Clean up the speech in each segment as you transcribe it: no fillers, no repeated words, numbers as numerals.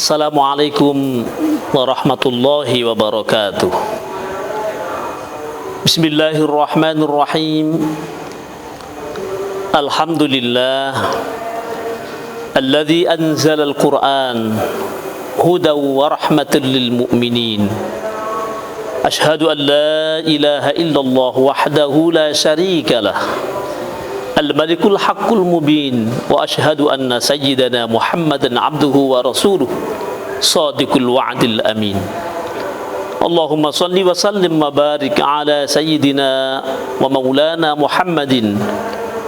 Assalamualaikum warahmatullahi wabarakatuh. Bismillahirrahmanirrahim. Alhamdulillah alladzi anzala al-Qur'an hudan wa rahmatan lil mu'minin. Ashhadu an la ilaha illallah wahdahu la syarika lah. Al-Malikul Haqqul Mubin wa ashhadu anna sayyidana Muhammadan abduhu wa rasuluh Sadiqul wa'dil amin. Allahumma salli wa sallim wa barik ala sayyidina wa maulana Muhammadin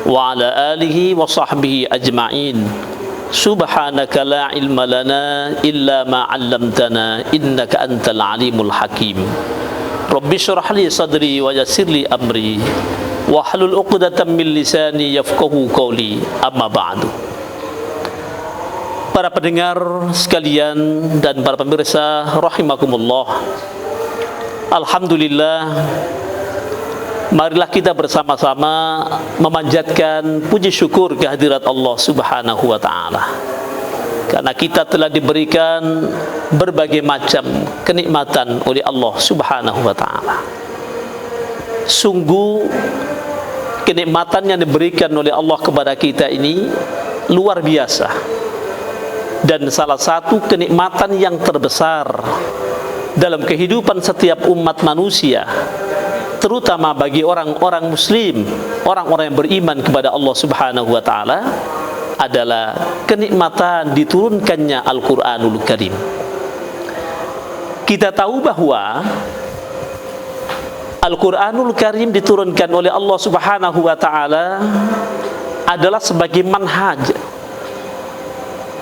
wa ala alihi wa sahbihi ajma'in. Subhanaka la ilma lana illa ma 'allamtana innaka antal alimul hakim. Rabbi shrah li sadri wa yassir li amri wahlul 'uqdatam min lisani yafqahu qawli, amma ba'du. Para pendengar sekalian dan para pemirsa rahimakumullah, alhamdulillah, marilah kita bersama-sama memanjatkan puji syukur kehadirat Allah Subhanahu wa taala. Karena kita telah diberikan berbagai macam kenikmatan oleh Allah Subhanahu wa taala. Sungguh kenikmatan yang diberikan oleh Allah kepada kita ini luar biasa. Dan salah satu kenikmatan yang terbesar dalam kehidupan setiap umat manusia, terutama bagi orang-orang muslim, orang-orang yang beriman kepada Allah Subhanahu wa taala, adalah kenikmatan diturunkannya Al-Qur'anul Karim. Kita tahu bahwa Al-Quranul Karim diturunkan oleh Allah Subhanahu wa ta'ala adalah sebagai manhaj,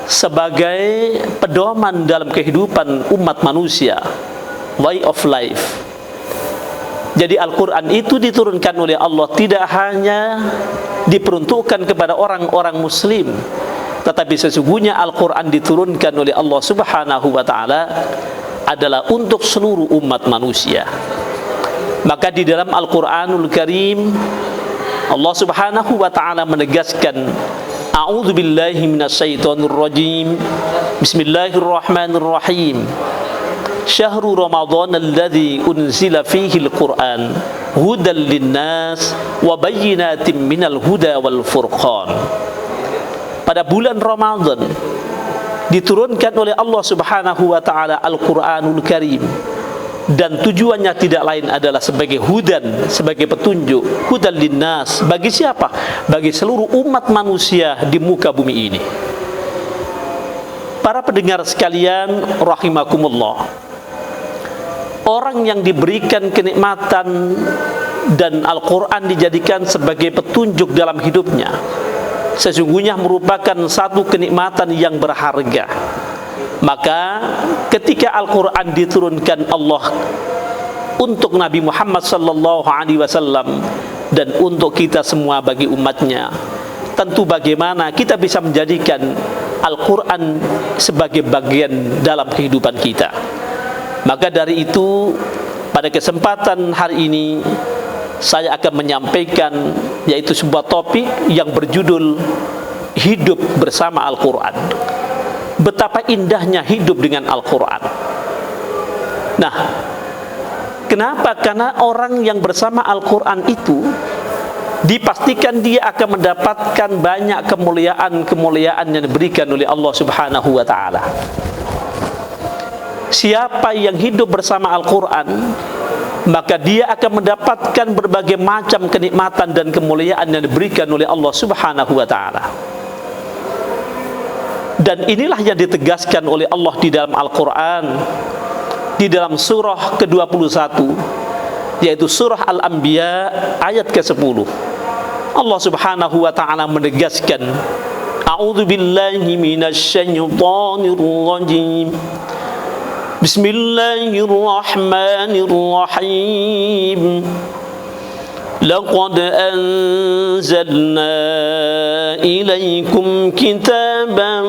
sebagai pedoman dalam kehidupan umat manusia, way of life. Jadi Al-Quran itu diturunkan oleh Allah tidak hanya diperuntukkan kepada orang-orang muslim, tetapi sesungguhnya Al-Quran diturunkan oleh Allah Subhanahu wa ta'ala adalah untuk seluruh umat manusia. Maka di dalam Al-Quranul Karim Allah Subhanahu wa ta'ala menegaskan, A'udzu billahi minasyaitonir rajim. Bismillahirrahmanirrahim. Syahrul Ramadan alladzi unzila fihi al-Qur'an hudan linnas wa bayyinatin minal huda wal furqan. Pada bulan Ramadan diturunkan oleh Allah Subhanahu wa ta'ala Al-Quranul Karim, dan tujuannya tidak lain adalah sebagai hudan, sebagai petunjuk, hudan linnas. Bagi siapa? Bagi seluruh umat manusia di muka bumi ini. Para pendengar sekalian rahimakumullah, orang yang diberikan kenikmatan dan Al-Quran dijadikan sebagai petunjuk dalam hidupnya, sesungguhnya merupakan satu kenikmatan yang berharga. Maka ketika Al-Quran diturunkan Allah untuk Nabi Muhammad sallallahu alaihi wasallam dan untuk kita semua bagi umatnya, tentu bagaimana kita bisa menjadikan Al-Quran sebagai bagian dalam kehidupan kita. Maka dari itu, pada kesempatan hari ini saya akan menyampaikan yaitu sebuah topik yang berjudul hidup bersama Al-Quran. Betapa indahnya hidup dengan Al-Quran. Nah, kenapa? Karena orang yang bersama Al-Quran itu dipastikan dia akan mendapatkan banyak kemuliaan-kemuliaan yang diberikan oleh Allah Subhanahu wa ta'ala. Siapa yang hidup bersama Al-Quran, maka dia akan mendapatkan berbagai macam kenikmatan dan kemuliaan yang diberikan oleh Allah Subhanahu wa ta'ala. Dan inilah yang ditegaskan oleh Allah di dalam Al-Quran, di dalam surah ke-21, yaitu surah Al-Anbiya ayat ke-10. Allah Subhanahu wa ta'ala menegaskan, A'udzu billahi minasyaitonir rajim. Bismillahirrahmanirrahim. Laqad anzalna ilaikum kitaban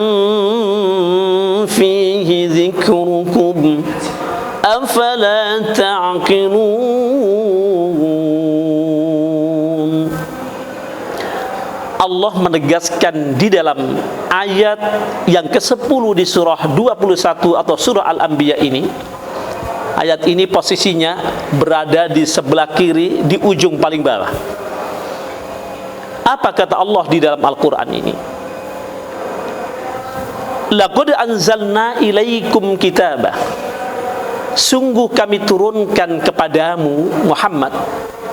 fihi dzikrukum afala ta'qilun. Allah menegaskan di dalam ayat yang ke-10 di surah 21 atau surah Al-Anbiya ini. Ayat ini posisinya berada di sebelah kiri, di ujung paling bawah. Apa kata Allah di dalam Al-Quran ini? Laqad anzalna ilaikum kitabah. Sungguh kami turunkan kepadamu Muhammad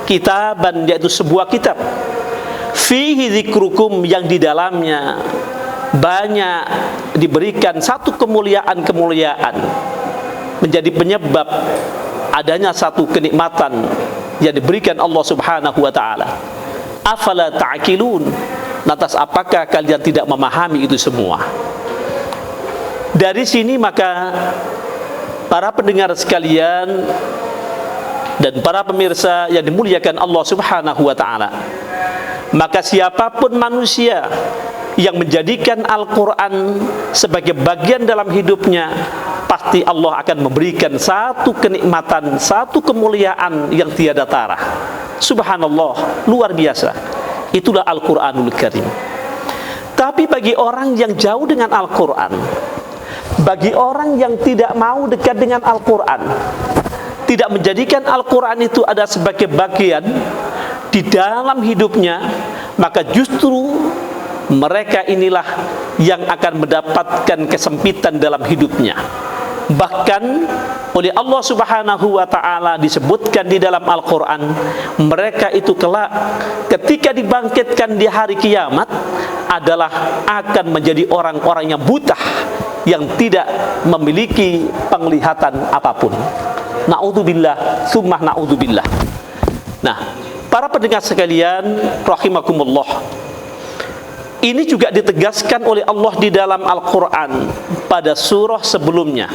kitaban, yaitu sebuah kitab, fihi dzikrukum, yang di dalamnya banyak diberikan satu kemuliaan-kemuliaan, menjadi penyebab adanya satu kenikmatan yang diberikan Allah Subhanahu wa taala. Afala ta'qilun? Lantas apakah kalian tidak memahami itu semua? Dari sini maka para pendengar sekalian dan para pemirsa yang dimuliakan Allah Subhanahu wa taala, maka siapapun manusia yang menjadikan Al-Quran sebagai bagian dalam hidupnya, pasti Allah akan memberikan satu kenikmatan, satu kemuliaan yang tiada tara. Subhanallah, luar biasa. Itulah Al-Quranul Karim. Tapi bagi orang yang jauh dengan Al-Quran, bagi orang yang tidak mau dekat dengan Al-Quran, tidak menjadikan Al-Quran itu ada sebagai bagian di dalam hidupnya, maka justru mereka inilah yang akan mendapatkan kesempitan dalam hidupnya. Bahkan oleh Allah Subhanahu wa ta'ala disebutkan di dalam Al-Quran, mereka itu kelak ketika dibangkitkan di hari kiamat adalah akan menjadi orang-orang yang buta, yang tidak memiliki penglihatan apapun. Na'udzubillah, summa na'udzubillah. Nah, para pendengar sekalian rahimakumullah, ini juga ditegaskan oleh Allah di dalam Al-Quran pada surah sebelumnya.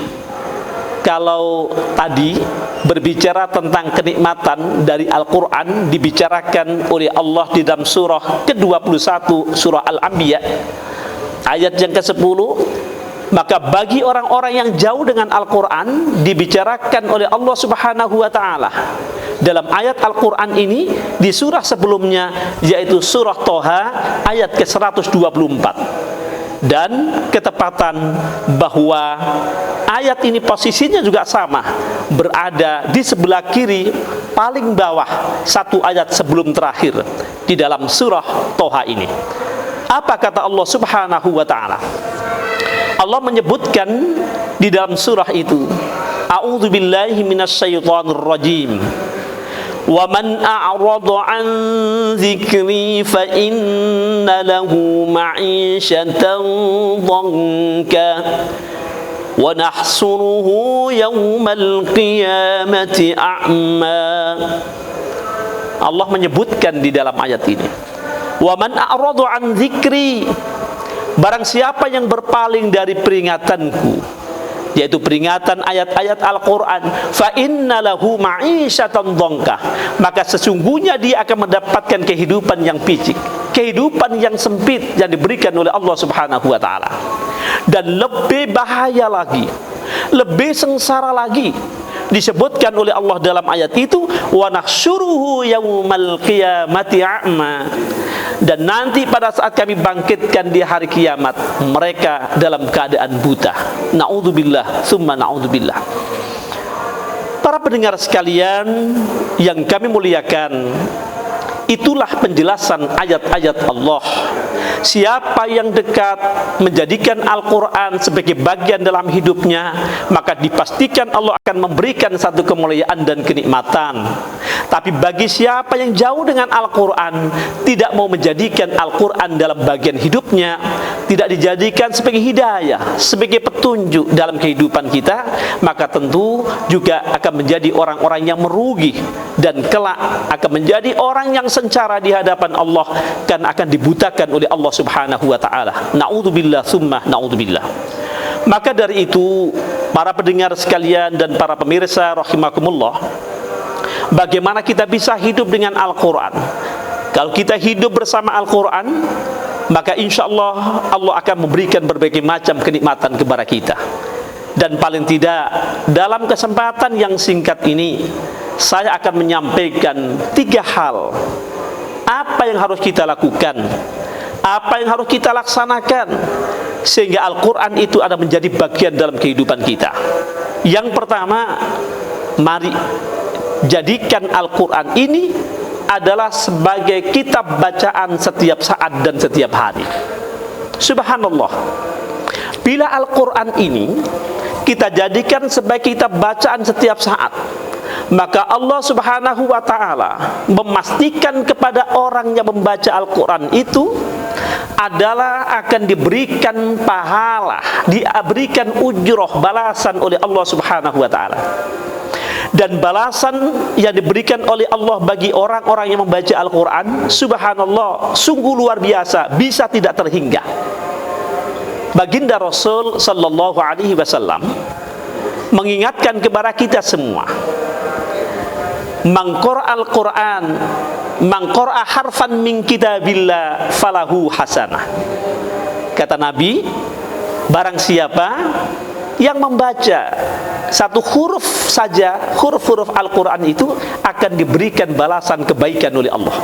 Kalau tadi berbicara tentang kenikmatan dari Al-Quran dibicarakan oleh Allah di dalam surah ke-21, surah Al-Anbiya, ayat yang ke-10, maka bagi orang-orang yang jauh dengan Al-Quran dibicarakan oleh Allah Subhanahu wa ta'ala dalam ayat Al-Quran ini di surah sebelumnya, yaitu surah Toha ayat ke-124. Dan ketepatan bahwa ayat ini posisinya juga sama, berada di sebelah kiri paling bawah, satu ayat sebelum terakhir di dalam surah Toha ini. Apa kata Allah Subhanahu wa ta'ala? Allah menyebutkan di dalam surah itu, A'udzu billahi minasyaitonir rajim. Wa man a'rada 'an dzikri fa inna lahu ma'isyatan dhanka wa nahsuruhu yaumal qiyamati a'ma. Allah menyebutkan di dalam ayat ini, wa man a'rada 'an dzikri, barang siapa yang berpaling dari peringatanku, yaitu peringatan ayat-ayat Al-Quran, fa inna lahu ma'isyatan dhanka, maka sesungguhnya dia akan mendapatkan kehidupan yang picik, kehidupan yang sempit yang diberikan oleh Allah Subhanahu wa ta'ala. Dan lebih bahaya lagi, lebih sengsara lagi, disebutkan oleh Allah dalam ayat itu, wa nahsyuruhu yaumal qiyamati a'ma, dan nanti pada saat kami bangkitkan di hari kiamat mereka dalam keadaan buta. Na'udzubillah, summa na'udzubillah. Para pendengar sekalian yang kami muliakan, itulah penjelasan ayat-ayat Allah. Siapa yang dekat menjadikan Al-Quran sebagai bagian dalam hidupnya, maka dipastikan Allah akan memberikan satu kemuliaan dan kenikmatan. Tapi bagi siapa yang jauh dengan Al-Quran, tidak mau menjadikan Al-Quran dalam bagian hidupnya, tidak dijadikan sebagai hidayah, sebagai petunjuk dalam kehidupan kita, maka tentu juga akan menjadi orang-orang yang merugi, dan kelak akan menjadi orang yang sengsara di hadapan Allah, kan akan dibutakan oleh Allah Subhanahu wa ta'ala. Na'udzubillah, summa na'udzubillah. Maka dari itu, para pendengar sekalian dan para pemirsa rahimakumullah, bagaimana kita bisa hidup dengan Al-Quran? Kalau kita hidup bersama Al-Quran, maka insya Allah Allah akan memberikan berbagai macam kenikmatan kepada kita. Dan paling tidak dalam kesempatan yang singkat ini, saya akan menyampaikan 3 hal apa yang harus kita lakukan apa yang harus kita laksanakan sehingga Al-Quran itu ada menjadi bagian dalam kehidupan kita. Yang pertama, mari jadikan Al-Quran ini adalah sebagai kitab bacaan setiap saat dan setiap hari. Subhanallah, bila Al-Quran ini kita jadikan sebagai kitab bacaan setiap saat, maka Allah Subhanahu wa ta'ala memastikan kepada orang yang membaca Al-Quran itu adalah akan diberikan pahala, diberikan ujroh, balasan oleh Allah Subhanahu wa ta'ala. Dan balasan yang diberikan oleh Allah bagi orang-orang yang membaca Al-Quran, subhanallah, sungguh luar biasa, bisa tidak terhingga. Baginda Rasul sallallahu alaihi wasallam mengingatkan kepada kita semua, man qara'a al-Qur'an, man qara'a harfan min kitabillah falahu hasanah. Kata Nabi, barang siapa yang membaca satu huruf saja, huruf-huruf Al-Quran itu akan diberikan balasan kebaikan oleh Allah.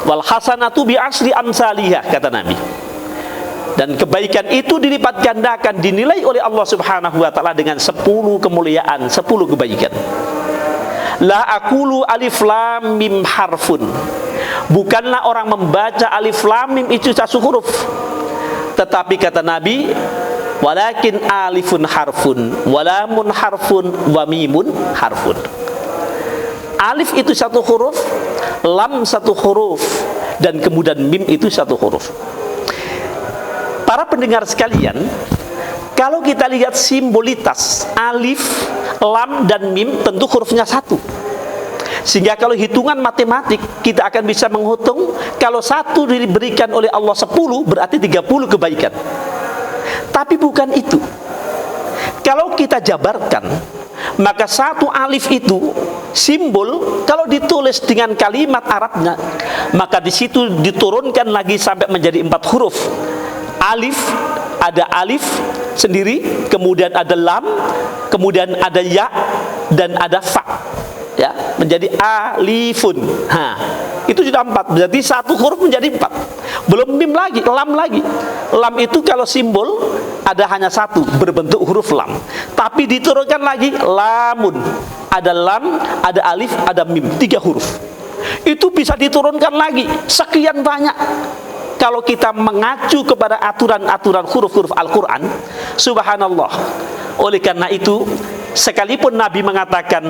Wal hasanatu bi asri amsalihah, kata Nabi. Dan kebaikan itu dilipat gandakan, dinilai oleh Allah Subhanahu wa ta'ala dengan 10 kemuliaan, 10 kebaikan. La aqulu alif lam mim harfun. Bukanlah orang membaca alif lam mim itu satu huruf, tetapi kata Nabi, walakin alifun harfun, walamun harfun, wa mimun harfun. Alif itu satu huruf, lam satu huruf, dan kemudian mim itu satu huruf. Para pendengar sekalian, kalau kita lihat simbolitas alif, lam, dan mim, tentu hurufnya satu. Sehingga kalau hitungan matematik, kita akan bisa menghitung, kalau satu diberikan oleh Allah 10, berarti 30 kebaikan. Tapi bukan itu. Kalau kita jabarkan, maka satu alif itu simbol, kalau ditulis dengan kalimat Arabnya, maka di situ diturunkan lagi sampai menjadi 4 huruf. Alif, ada alif sendiri, kemudian ada lam, kemudian ada ya, dan ada fa. Ya, menjadi alifun. Itu sudah 4. Berarti satu huruf menjadi 4. Belum mim lagi, lam lagi. Lam itu kalau simbol ada hanya satu, berbentuk huruf lam. Tapi diturunkan lagi lamun. Ada lam, ada alif, ada mim, 3 huruf. Itu bisa diturunkan lagi sekian banyak. Kalau kita mengacu kepada aturan-aturan huruf-huruf Al-Quran, subhanallah. Oleh karena itu, sekalipun Nabi mengatakan,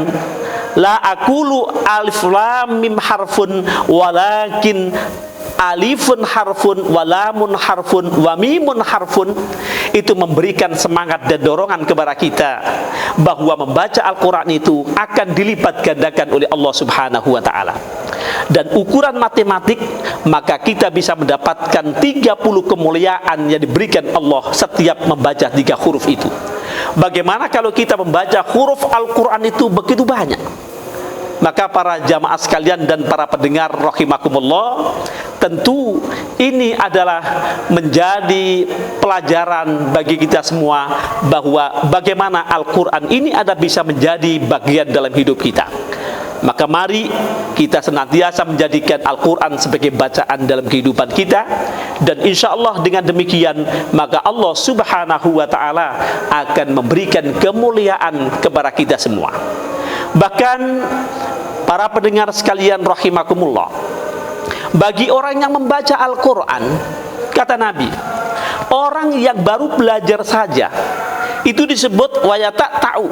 la aqulu alif lam mim harfun, walakin alifun harfun, walamun harfun, wa mimun harfun, itu memberikan semangat dan dorongan kepada kita bahwa membaca Al-Quran itu akan dilipat gandakan oleh Allah Subhanahu wa ta'ala. Dan ukuran matematik, maka kita bisa mendapatkan 30 kemuliaan yang diberikan Allah setiap membaca 3 huruf itu. Bagaimana kalau kita membaca huruf Al-Quran itu begitu banyak? Maka para jamaah sekalian dan para pendengar rahimakumullah, tentu ini adalah menjadi pelajaran bagi kita semua bahwa bagaimana Al-Quran ini ada bisa menjadi bagian dalam hidup kita. Maka mari kita senantiasa menjadikan Al-Quran sebagai bacaan dalam kehidupan kita. Dan insya Allah dengan demikian, maka Allah Subhanahu wa ta'ala akan memberikan kemuliaan kepada kita semua. Bahkan para pendengar sekalian rahimakumullah, bagi orang yang membaca Al-Quran, kata Nabi, orang yang baru belajar saja itu disebut wayata ta'u.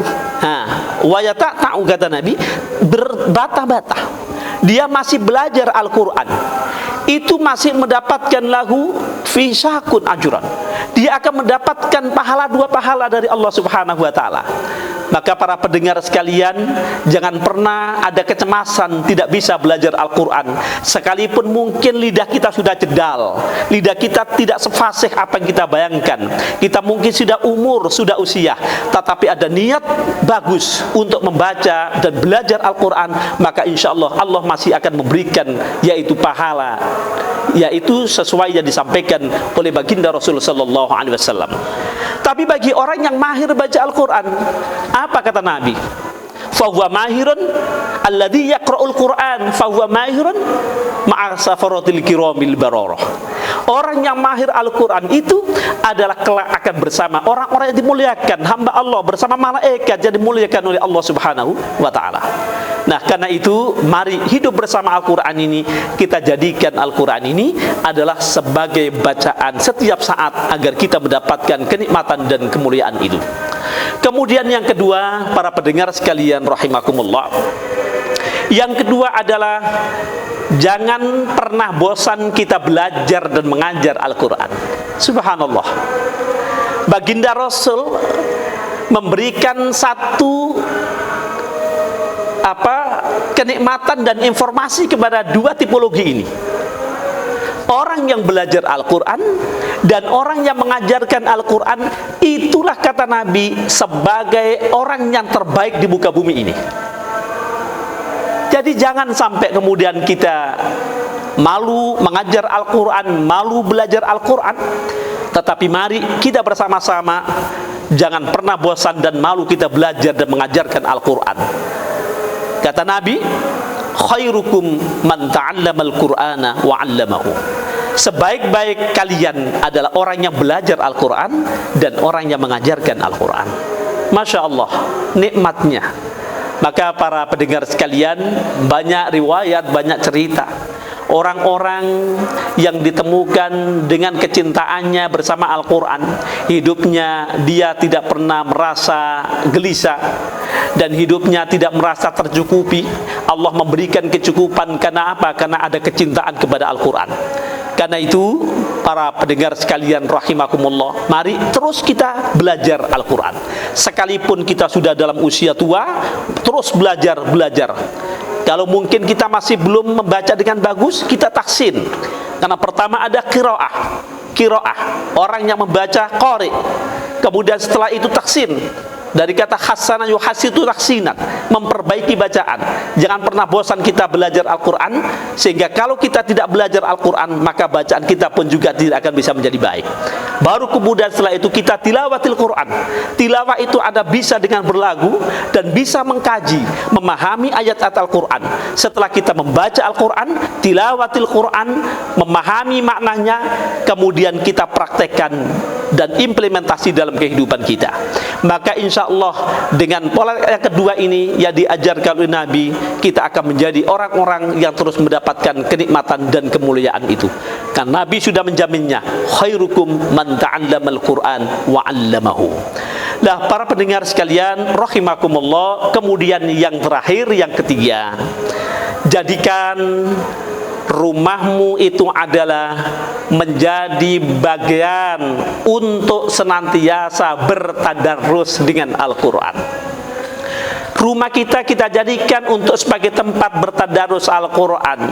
Wayata ta'u, kata Nabi, berbata-bata. Dia masih belajar Al-Quran, itu masih mendapatkan lahu fisakun ajuran. Dia akan mendapatkan pahala 2 pahala dari Allah Subhanahu wa ta'ala. Maka para pendengar sekalian, jangan pernah ada kecemasan tidak bisa belajar Al-Quran. Sekalipun mungkin lidah kita sudah jedal, lidah kita tidak sefasih apa yang kita bayangkan, kita mungkin sudah umur, sudah usia, tetapi ada niat bagus untuk membaca dan belajar Al-Quran, maka insya Allah Allah masih akan memberikan yaitu pahala, yaitu sesuai yang disampaikan oleh baginda Rasulullah sallallahu alaihi wasallam. Tapi bagi orang yang mahir baca Al-Quran, apa kata Nabi? Fahuwa mahirun alladhi yaqra'ul Qur'an fahuwa mahirun ma'a safaratil kiramil bararah. Orang yang mahir Al-Quran itu adalah kelak akan bersama orang-orang yang dimuliakan, hamba Allah bersama malaikat yang dimuliakan oleh Allah Subhanahu wa ta'ala. Nah, karena itu mari hidup bersama Al-Quran ini, kita jadikan Al-Quran ini adalah sebagai bacaan setiap saat agar kita mendapatkan kenikmatan dan kemuliaan itu. Kemudian yang kedua, para pendengar sekalian rahimakumullah, yang kedua adalah jangan pernah bosan kita belajar dan mengajar Al-Quran. Subhanallah, Baginda Rasul memberikan satu kenikmatan dan informasi kepada dua tipologi ini. Orang yang belajar Al-Quran dan orang yang mengajarkan Al-Quran, itulah kata Nabi sebagai orang yang terbaik di muka bumi ini. Jadi jangan sampai kemudian kita malu mengajar Al-Quran, malu belajar Al-Quran. Tetapi mari kita bersama-sama jangan pernah bosan dan malu kita belajar dan mengajarkan Al-Quran. Kata Nabi, khairukum man ta'allama al-Qur'ana wa 'allamahu. Sebaik-baik kalian adalah orang yang belajar Al-Quran dan orang yang mengajarkan Al-Quran. Masya Allah, nikmatnya. Maka para pendengar sekalian, banyak riwayat, banyak cerita orang-orang yang ditemukan dengan kecintaannya bersama Al-Quran, hidupnya dia tidak pernah merasa gelisah dan hidupnya tidak merasa tercukupi. Allah memberikan kecukupan karena apa? Karena ada kecintaan kepada Al-Quran. Karena itu para pendengar sekalian rahimakumullah, mari terus kita belajar Al-Quran. Sekalipun kita sudah dalam usia tua, terus belajar. Kalau mungkin kita masih belum membaca dengan bagus, kita tahsin. Karena pertama ada qiraah, orang yang membaca qari. Kemudian setelah itu tahsin. Dari kata hasana yuhasitu tahsinan, memperbaiki bacaan. Jangan pernah bosan kita belajar Al-Quran, sehingga kalau kita tidak belajar Al-Quran, maka bacaan kita pun juga tidak akan bisa menjadi baik. Baru kemudian setelah itu kita tilawatil Quran. Tilawah itu ada bisa dengan berlagu dan bisa mengkaji, memahami ayat-ayat Al-Quran. Setelah kita membaca Al-Quran, tilawatil Quran, memahami maknanya, kemudian kita praktekkan dan implementasi dalam kehidupan kita. Maka insya Allah dengan pola yang kedua ini yang diajarkan oleh Nabi, kita akan menjadi orang-orang yang terus mendapatkan kenikmatan dan kemuliaan itu. Karena Nabi sudah menjaminnya, khairukum man ta'allamal Qur'an wa 'allamahu. Nah, para pendengar sekalian rahimakumullah, kemudian yang terakhir, yang ketiga, jadikan rumahmu itu adalah menjadi bagian untuk senantiasa bertadarus dengan Al-Quran. Rumah kita jadikan untuk sebagai tempat bertadarus Al-Quran.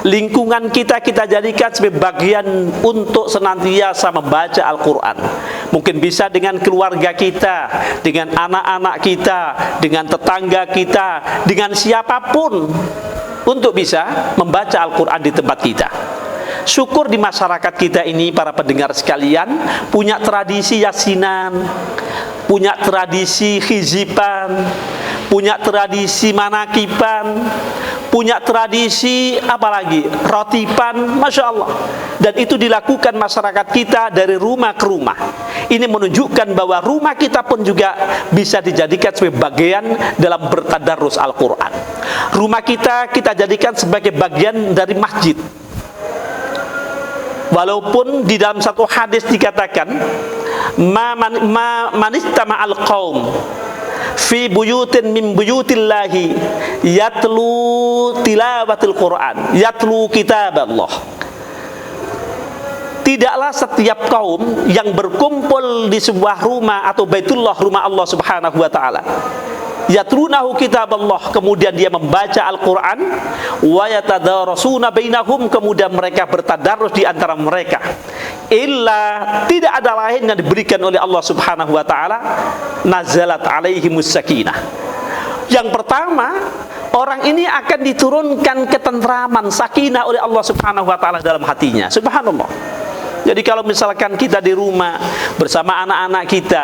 Lingkungan kita jadikan sebagai bagian untuk senantiasa membaca Al-Quran. Mungkin bisa dengan keluarga kita, dengan anak-anak kita, dengan tetangga kita, dengan siapapun, untuk bisa membaca Al-Quran di tempat kita. Syukur di masyarakat kita ini, para pendengar sekalian, punya tradisi yasinan, punya tradisi hiziban, punya tradisi manakiban, punya tradisi apalagi rotiban, Masya Allah. Dan itu dilakukan masyarakat kita dari rumah ke rumah. Ini menunjukkan bahwa rumah kita pun juga bisa dijadikan sebagai bagian dalam bertadarus Al-Quran. Rumah kita jadikan sebagai bagian dari masjid. Walaupun di dalam satu hadis dikatakan, manistama al-qaum fi buyutin min buyutillahi yatlu tilawatil Quran, yatlu kitab Allah. Tidaklah setiap kaum yang berkumpul di sebuah rumah atau Baitullah, rumah Allah Subhanahu wa taala, yatlunahu kitab Allah, kemudian dia membaca Al-Quran, wa yatadarasuna bainahum, kemudian mereka bertadarus di antara mereka, illa, tidak ada lain yang diberikan oleh Allah Subhanahu wa taala, nazalat alaihimus sakinah. Yang pertama, orang ini akan diturunkan ketentraman, sakinah oleh Allah Subhanahu wa taala dalam hatinya. Subhanallah. Jadi kalau misalkan kita di rumah bersama anak-anak kita,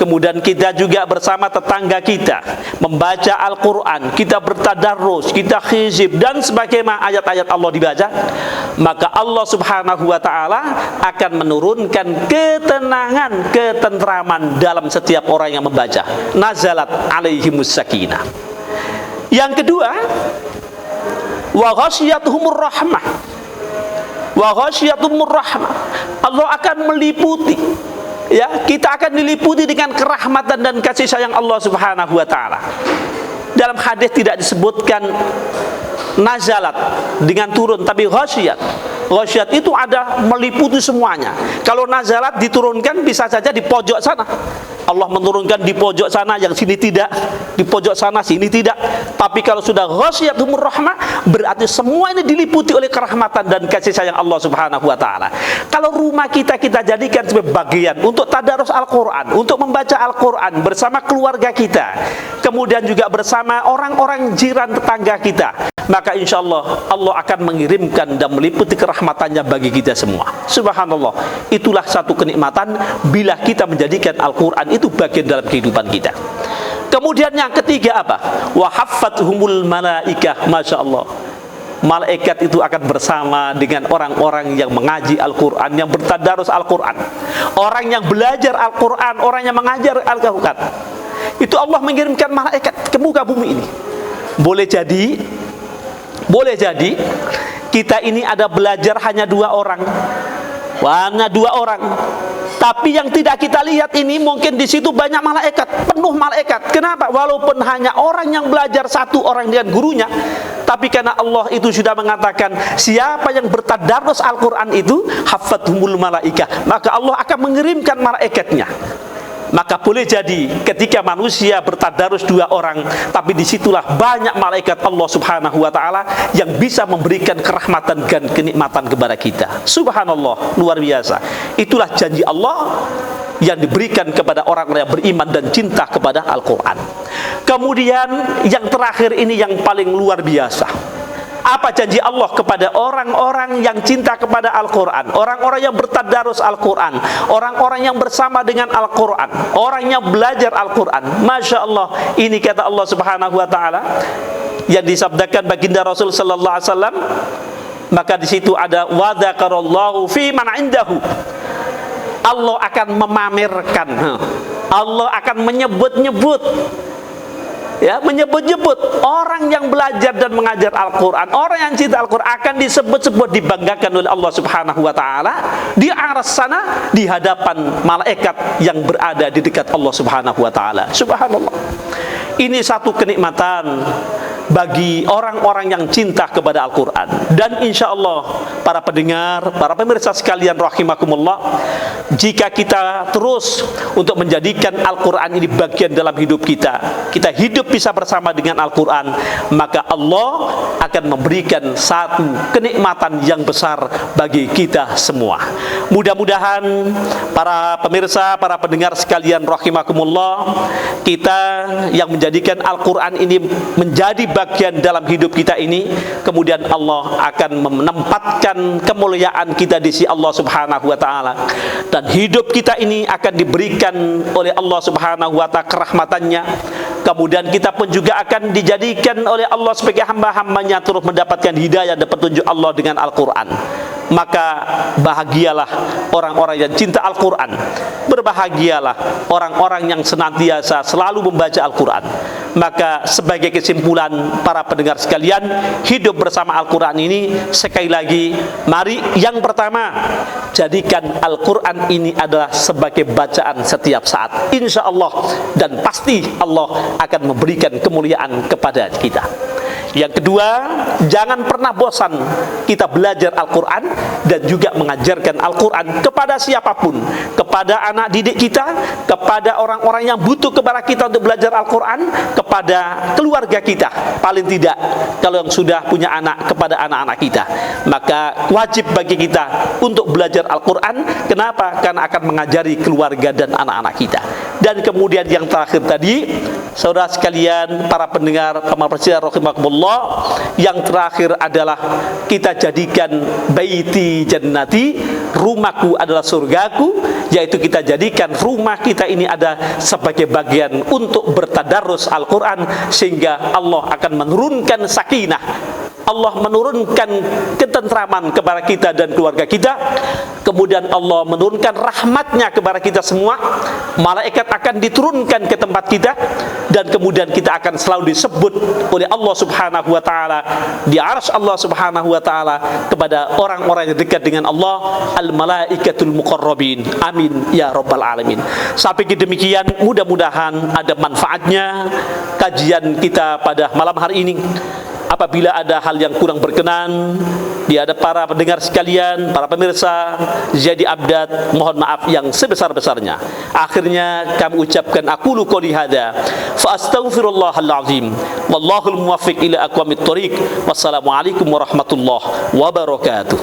kemudian kita juga bersama tetangga kita membaca Al-Quran, kita bertadarus, kita khizib dan sebagaimana ayat-ayat Allah dibaca, maka Allah Subhanahu wa ta'ala akan menurunkan ketenangan, ketentraman dalam setiap orang yang membaca. Nazalat alaihimus sakinah. Yang kedua, wa ghasyiyatuhumur rahmah. Wa ghasyiyatuhumur rahmah. Allah akan meliputi, ya, kita akan diliputi dengan kerahmatan dan kasih sayang Allah Subhanahu wa ta'ala. Dalam hadis tidak disebutkan nazalat dengan turun, tapi ghasyiyat. Ghasyiyat itu ada meliputi semuanya. Kalau nazalat diturunkan bisa saja di pojok sana. Allah menurunkan di pojok sana, yang sini tidak. Di pojok sana, sini tidak. Tapi kalau sudah ghasyiyatuhumur rahmah, berarti semua ini diliputi oleh kerahmatan dan kasih sayang Allah Subhanahu wa ta'ala. Kalau rumah kita jadikan sebagai bagian untuk tadarus Al-Quran, untuk membaca Al-Quran bersama keluarga kita, kemudian juga bersama orang-orang jiran tetangga kita, maka insya Allah Allah akan mengirimkan dan meliputi kerahmatannya bagi kita semua. Subhanallah, itulah satu kenikmatan bila kita menjadikan Al-Quran itu bagian dalam kehidupan kita. Kemudian yang ketiga apa? Wa haffathumul malaikah. Masya Allah, malaikat itu akan bersama dengan orang-orang yang mengaji Al-Quran, yang bertadarus Al-Quran, orang yang belajar Al-Quran, orang yang mengajar Al-Quran. Itu Allah mengirimkan malaikat ke muka bumi ini. Boleh jadi kita ini ada belajar hanya 2 orang, hanya 2 orang. Tapi yang tidak kita lihat ini mungkin di situ banyak malaikat, penuh malaikat. Kenapa? Walaupun hanya orang yang belajar 1 orang dengan gurunya, tapi karena Allah itu sudah mengatakan siapa yang bertadarus Al-Quran itu haffathumul malaikah, maka Allah akan mengirimkan malaikatnya. Maka boleh jadi ketika manusia bertadarus 2 orang, tapi disitulah banyak malaikat Allah Subhanahu wa ta'ala yang bisa memberikan kerahmatan dan kenikmatan kepada kita. Subhanallah, luar biasa. Itulah janji Allah yang diberikan kepada orang-orang yang beriman dan cinta kepada Al-Quran. Kemudian yang terakhir ini yang paling luar biasa. Apa janji Allah kepada orang-orang yang cinta kepada Al-Quran, orang-orang yang bertadarus Al-Quran, orang-orang yang bersama dengan Al-Quran, orang yang belajar Al-Quran? Masya Allah, ini kata Allah Subhanahu wa ta'ala yang disabdakan baginda Rasul sallallahu alaihi wasallam. Maka di situ ada wa dzakarallahu fi man indahu. Allah akan memamerkan, Allah akan menyebut-nyebut, ya, menyebut-nyebut orang yang belajar dan mengajar Al-Quran, orang yang cinta Al-Quran akan disebut-sebut, dibanggakan oleh Allah Subhanahu wa ta'ala di aras sana, di hadapan malaikat yang berada di dekat Allah Subhanahu wa ta'ala. Subhanallah, ini satu kenikmatan bagi orang-orang yang cinta kepada Al-Quran. Dan insya Allah para pendengar, para pemirsa sekalian rahimakumullah, jika kita terus untuk menjadikan Al-Quran ini bagian dalam hidup kita, kita hidup bisa bersama dengan Al-Quran, maka Allah akan memberikan satu kenikmatan yang besar bagi kita semua. Mudah-mudahan para pemirsa, para pendengar sekalian rahimakumullah, kita yang menjadikan Al-Quran ini menjadi bagian dalam hidup kita ini, kemudian Allah akan menempatkan kemuliaan kita di sisi Allah Subhanahu wa ta'ala, dan hidup kita ini akan diberikan oleh Allah Subhanahu wa ta'ala kerahmatannya. Kemudian kita pun juga akan dijadikan oleh Allah sebagai hamba-hambanya terus mendapatkan hidayah dan petunjuk Allah dengan Al-Quran. Maka bahagialah orang-orang yang cinta Al-Quran, berbahagialah orang-orang yang senantiasa selalu membaca Al-Quran. Maka sebagai kesimpulan para pendengar sekalian, hidup bersama Al-Quran ini sekali lagi, mari yang pertama, jadikan Al-Quran ini adalah sebagai bacaan setiap saat, insya Allah, dan pasti Allah akan memberikan kemuliaan kepada kita. Yang kedua, jangan pernah bosan kita belajar Al-Quran dan juga mengajarkan Al-Quran kepada siapapun, kepada anak didik kita, kepada orang-orang yang butuh kepada kita untuk belajar Al-Quran, kepada keluarga kita, paling tidak kalau yang sudah punya anak, kepada anak-anak kita. Maka wajib bagi kita untuk belajar Al-Quran. Kenapa? Karena akan mengajari keluarga dan anak-anak kita. Dan kemudian yang terakhir tadi, saudara sekalian, para pendengar pemirsa rahimakumullah, yang terakhir adalah kita jadikan baiti jannati rumahku adalah surgaku, yaitu kita jadikan rumah kita ini ada sebagai bagian untuk bertadarus Al-Quran, sehingga Allah akan menurunkan sakinah, Allah menurunkan ketentraman kepada kita dan keluarga kita. Kemudian Allah menurunkan rahmatnya kepada kita semua. Malaikat akan diturunkan ke tempat kita, dan kemudian kita akan selalu disebut oleh Allah Subhanahu wa taala di arsy Allah Subhanahu wa taala kepada orang-orang yang dekat dengan Allah, al-malaikatul muqarrabin. Amin ya rabbal alamin. Sampai demikian, mudah-mudahan ada manfaatnya kajian kita pada malam hari ini. Apabila ada hal yang kurang berkenan di hadapan para pendengar sekalian, para pemirsa Jadi Abdad, mohon maaf yang sebesar-besarnya. Akhirnya kami ucapkan aqulu qouli hadza fa astaghfirullahal azim wallahul muwaffiq ila aqwamit thoriq. Wassalamualaikum warahmatullahi wabarakatuh.